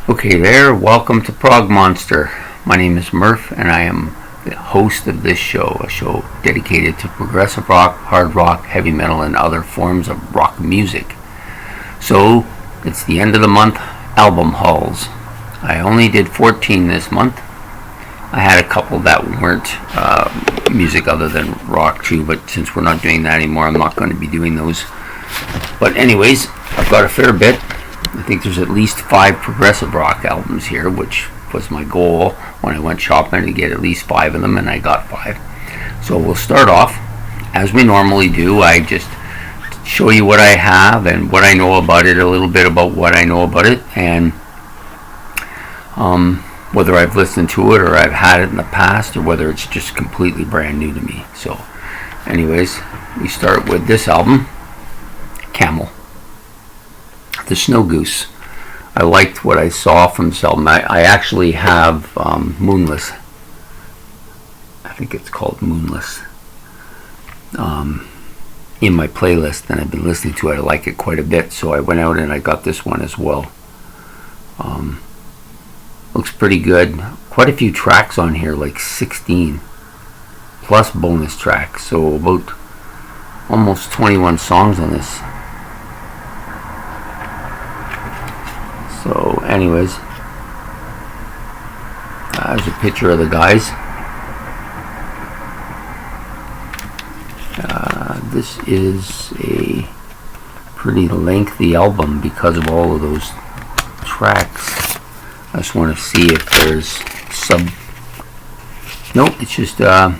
Okay there, welcome to Prog Monster. My name is Murph and I am the host of this show, a show dedicated to progressive rock, hard rock, heavy metal, and other forms of rock music. So, it's the end of the month, album hauls. I only did 14 this month. I had a couple that weren't music other than rock too, but since we're not doing that anymore, I'm not going to be doing those. But anyways, I've got a fair bit. I think there's at least 5 progressive rock albums here, which was my goal when I went shopping, to get at least 5 of them, and I got 5. So we'll start off as we normally do. I just show you what I have and what I know about it, a little bit about what I know about it, and whether I've listened to it or I've had it in the past, or whether it's just completely brand new to me. So anyways, we start with this album, Camel, the Snow Goose. I liked what I saw from this album. I actually have Moonless. I think it's called Moonless. In my playlist, and I've been listening to it. I like it quite a bit, so I went out and I got this one as well. Looks pretty good. Quite a few tracks on here, like 16 plus bonus tracks, so about almost 21 songs on this. So anyways, there's a picture of the guys. This is a pretty lengthy album because of all of those tracks. I just want to see if there's Nope, it's just a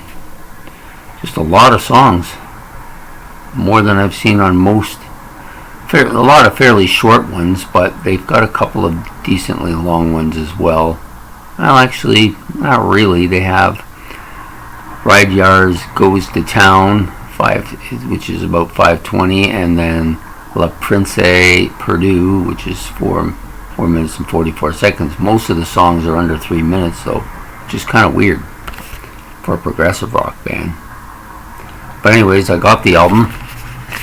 lot of songs. More than I've seen on most. A lot of fairly short ones, but they've got a couple of decently long ones as well. Well, actually, not really. They have Ride Yars Goes to Town, which is about 5:20, and then La Prince Perdue, which is 4 minutes and 44 seconds. Most of the songs are under 3 minutes, though, which is kind of weird for a progressive rock band. But anyways, I got the album.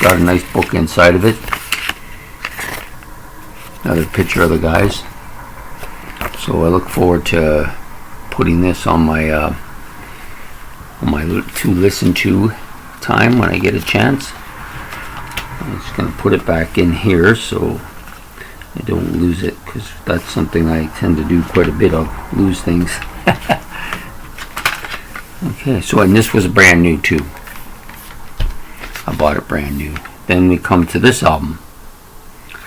Got a nice book inside of it. Another picture of the guys. So I look forward to putting this on my to listen to time when I get a chance. I'm just going to put it back in here so I don't lose it, because that's something I tend to do quite a bit of, lose things. Okay, so and this was brand new too. I bought it brand new. Then we come to this album,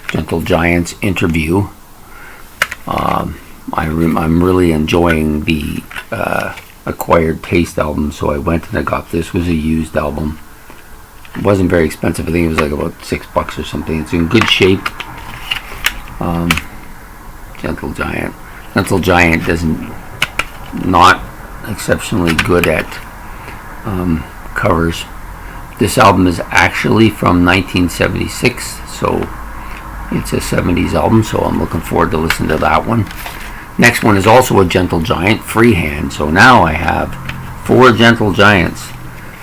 Gentle Giant's Interview. I'm really enjoying the Acquired Taste album, so I went and I got this. It was a used album. It wasn't very expensive. I think it was like about $6 or something. It's in good shape. Gentle Giant. Gentle Giant not exceptionally good at covers. This album is actually from 1976, so it's a 70s album, so I'm looking forward to listening to that one. Next one is also a Gentle Giant, Freehand. So now I have 4 Gentle Giants.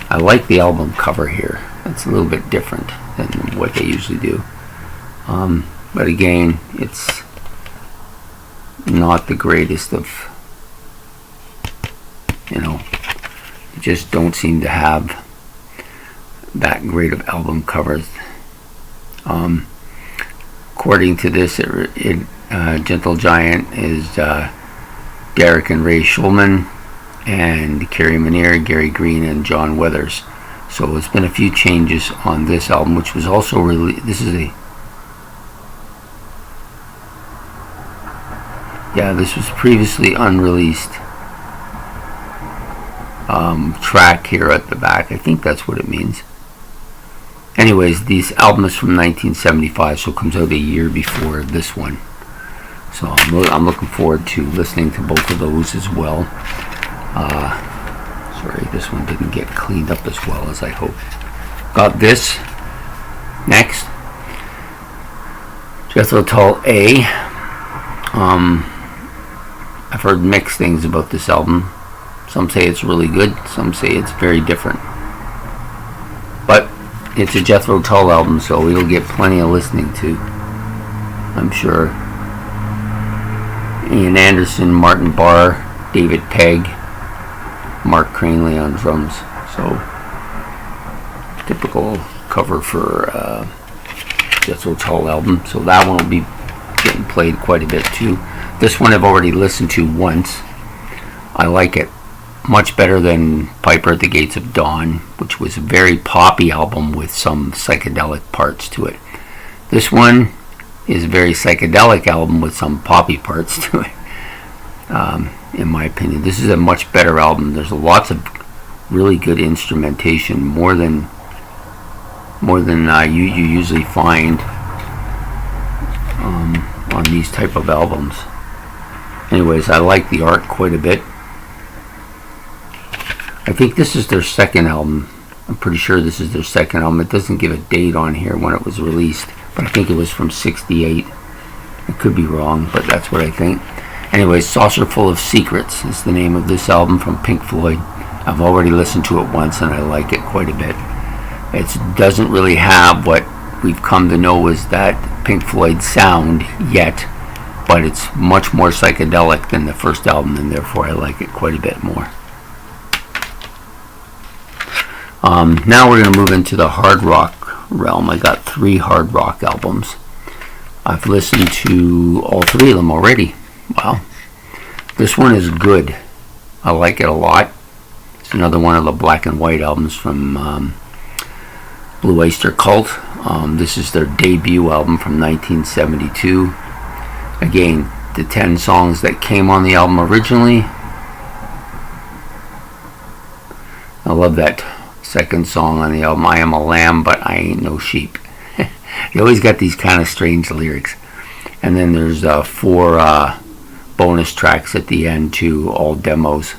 I like the album cover here. It's a little bit different than what they usually do. But again, it's not the greatest of, they just don't seem to have that great of album covers. According to this, Gentle Giant is Derek and Ray Schulman, and Kerry Minier, Gary Green, and John Weathers. So it's been a few changes on this album, which was also released. This was previously unreleased track here at the back. I think that's what it means. Anyways, this album is from 1975, so it comes out a year before this one. So I'm looking forward to listening to both of those as well. Sorry, this one didn't get cleaned up as well as I hoped. Got this next. Jethro Tull A. I've heard mixed things about this album. Some say it's really good, some say it's very different. But it's a Jethro Tull album, so it'll get plenty of listening to, I'm sure. Ian Anderson, Martin Barr, David Pegg, Mark Cranley on drums. So typical cover for Jethro Tull album. So that one will be getting played quite a bit too. This one I've already listened to once. I like it much better than Piper at the Gates of Dawn, which was a very poppy album with some psychedelic parts to it. This one is a very psychedelic album with some poppy parts to it, in my opinion. This is a much better album. There's lots of really good instrumentation, more than you usually find on these type of albums. Anyways, I like the art quite a bit. I think this is their second album. I'm pretty sure this is their second album. It doesn't give a date on here when it was released, but I think it was from '68. I could be wrong, but that's what I think. Anyways, Saucer Full of Secrets is the name of this album from Pink Floyd. I've already listened to it once and I like it quite a bit. It doesn't really have what we've come to know as that Pink Floyd sound yet, but it's much more psychedelic than the first album, and therefore I like it quite a bit more. Now we're going to move into the hard rock realm. I got 3 hard rock albums. I've listened to all 3 of them already. Wow. This one is good. I like it a lot. It's another one of the black and white albums from Blue Oyster Cult. This is their debut album from 1972. Again, the 10 songs that came on the album originally. I love that second song on the album, I Am a Lamb, But I Ain't No Sheep. You always got these kind of strange lyrics. And then there's 4 bonus tracks at the end too, all demos.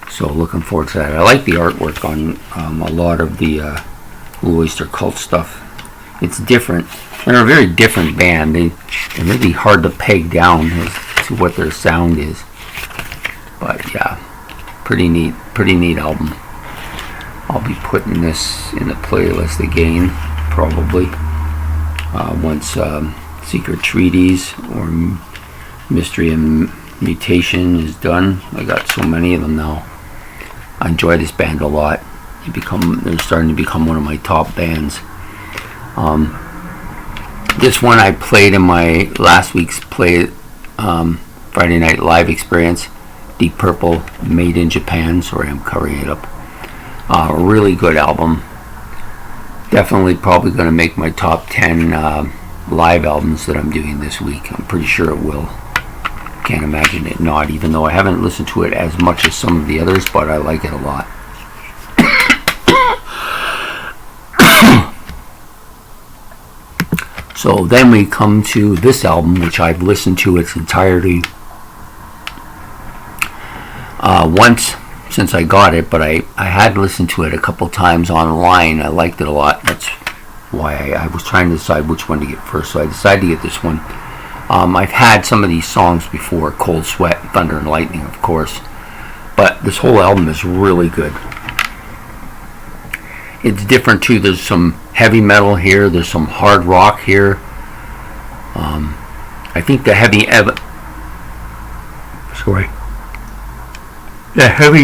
So looking forward to that. I like the artwork on a lot of the Blue Oyster Cult stuff. It's different. They're a very different band. They're really hard to peg down as to what their sound is. But yeah, pretty neat album. I'll be putting this in the playlist again, probably, once Secret Treaties or Mystery and Mutation is done. I got so many of them now. I enjoy this band a lot. They're starting to become one of my top bands. This one I played in my last week's Friday Night Live experience. Deep Purple, Made in Japan. Sorry, I'm covering it up. Really good album. Definitely probably going to make my top 10 live albums that I'm doing this week. I'm pretty sure it will. Can't imagine it not, even though I haven't listened to it as much as some of the others, but I like it a lot. So then we come to this album, which I've listened to its entirety once since I got it, but I had listened to it a couple times online. I liked it a lot. That's why I was trying to decide which one to get first, so I decided to get this one. I've had some of these songs before, Cold Sweat, Thunder and Lightning, of course, but this whole album is really good. It's different too. There's some heavy metal here, there's some hard rock here. I think the heavy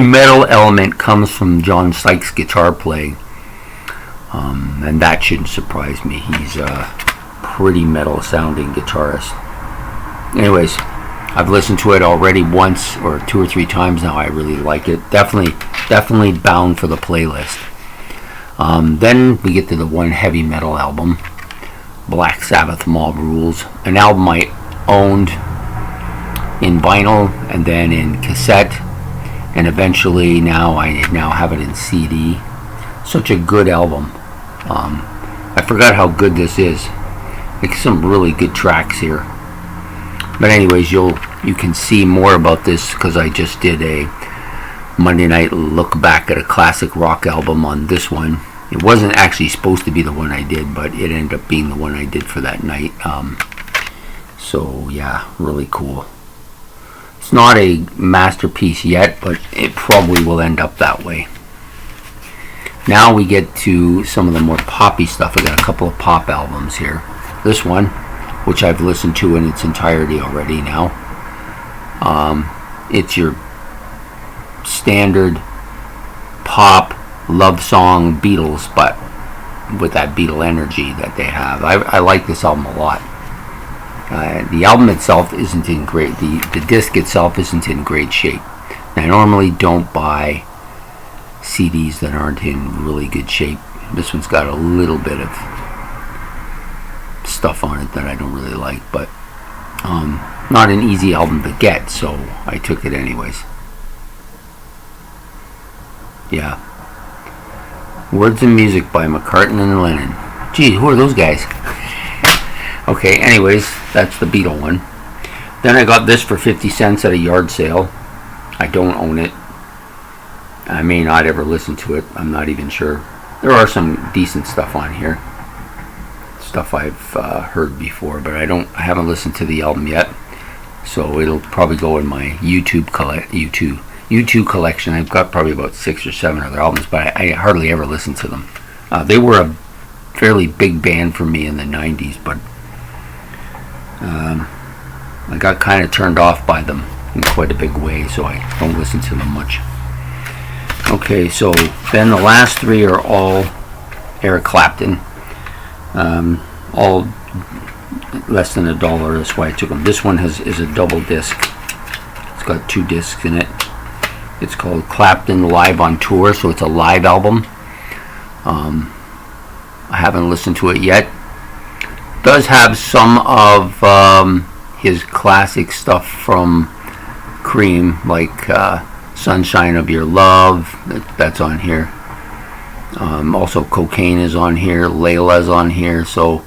metal element comes from John Sykes' guitar playing, and that shouldn't surprise me. He's a pretty metal sounding guitarist. Anyways, I've listened to it already once or 2 or 3 times now. I really like it. Definitely bound for the playlist. Then we get to the one heavy metal album, Black Sabbath Mob Rules, an album I owned in vinyl and then in cassette, and eventually I now have it in CD. Such a good album. I forgot how good this is. Like some really good tracks here. But anyways, you can see more about this because I just did a Monday night look back at a classic rock album on this one. It wasn't actually supposed to be the one I did, but it ended up being the one I did for that night. So yeah, really cool. It's not a masterpiece yet, but it probably will end up that way. Now we get to some of the more poppy stuff. I got a couple of pop albums here. This one, which I've listened to in its entirety already now. It's your standard pop love song Beatles, but with that Beatle energy that they have. I like this album a lot. The album itself isn't in great, the disc itself isn't in great shape. I normally don't buy CDs that aren't in really good shape. This one's got a little bit of stuff on it that I don't really like, but not an easy album to get, so I took it anyways. Yeah. Words and Music by McCartney and Lennon. Gee, who are those guys? Okay, anyways, that's the Beatle one. Then I got this for 50 cents at a yard sale. I don't own it. I may not ever listen to it. I'm not even sure. There are some decent stuff on here. Stuff I've heard before, but I haven't listened to the album yet. So it'll probably go in my YouTube collection. I've got probably about 6 or 7 other albums, but I hardly ever listen to them. They were a fairly big band for me in the 90s, but I got kind of turned off by them in quite a big way, so I don't listen to them much. Okay, so then the last 3 are all Eric Clapton. All less than $1. That's why I took them. This one is a double disc. It's got 2 discs in it. It's called Clapton Live on Tour, so it's a live album. I haven't listened to it yet. Does have some of his classic stuff from Cream, like Sunshine of Your Love. That's on here. Also Cocaine is on here. Layla's on here, so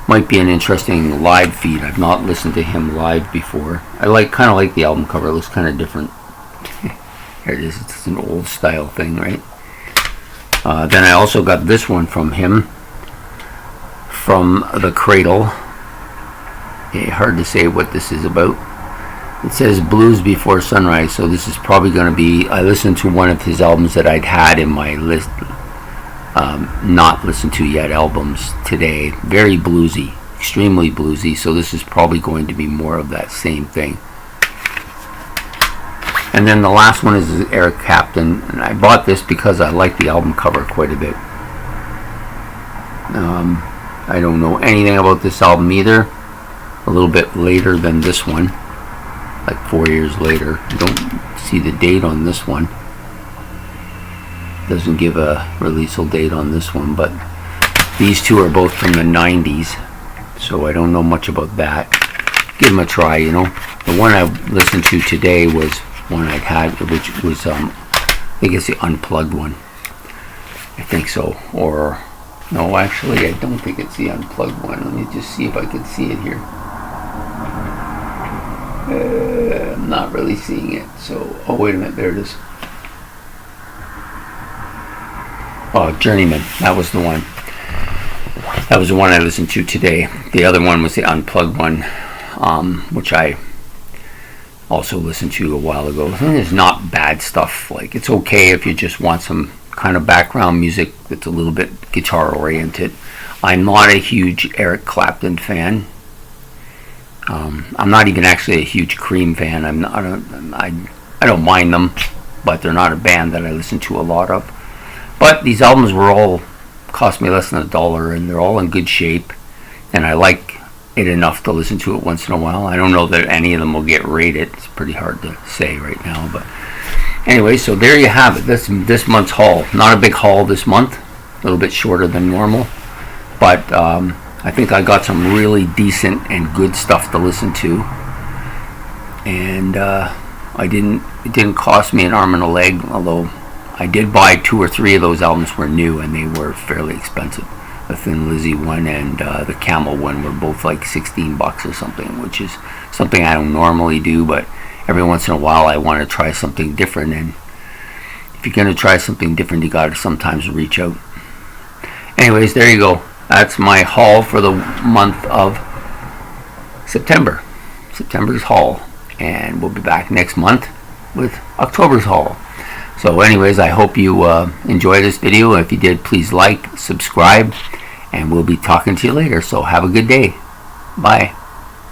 might be an interesting live feed. I've not listened to him live before. I kind of like the album cover. It looks kind of different. Here it is. It's an old style thing, right? Then I also got this one from him, From the Cradle. Hard to say what this is about. It says Blues Before Sunrise, so this is probably going to be, I listened to one of his albums that I'd had in my list, not listened to yet albums today. Very bluesy, extremely bluesy, so this is probably going to be more of that same thing. And then the last one is Eric Clapton, and I bought this because I like the album cover quite a bit. I don't know anything about this album either. A little bit later than this one, like 4 years later. I don't see the date on this one. Doesn't give a release date on this one, but these 2 are both from the 90s, so I don't know much about that. Give them a try, you know. The one I listened to today was one I'd had, which was I think it's the unplugged one. I think so. Or no, actually I don't think it's the unplugged one. Let me just see if I can see it here. I'm not really seeing it, so oh wait a minute, there it is. Oh, Journeyman, that was the one. That was the one I listened to today. The other one was the unplugged one, which I also listened to a while ago. It's not bad stuff. Like, it's okay if you just want some kind of background music that's a little bit guitar oriented. I'm not a huge Eric Clapton fan. I'm not even actually a huge Cream fan. I don't mind them, but they're not a band that I listen to a lot of. But these albums were all cost me less than $1, and they're all in good shape, and I like it enough to listen to it once in a while. I don't know that any of them will get rated. It's pretty hard to say right now, but anyway, so there you have it. This month's haul. Not a big haul this month, a little bit shorter than normal, but I think I got some really decent and good stuff to listen to, and it didn't cost me an arm and a leg, although I did buy 2 or 3 of those albums were new, and they were fairly expensive. The Thin Lizzy one and the Camel one were both like $16 or something, which is something I don't normally do, but every once in a while I want to try something different, and if you're going to try something different, you got to sometimes reach out. Anyways, there you go. That's my haul for the month of September. September's haul, and we'll be back next month with October's haul. So anyways, I hope you enjoy this video. If you did, please like, subscribe, and we'll be talking to you later. So have a good day. Bye.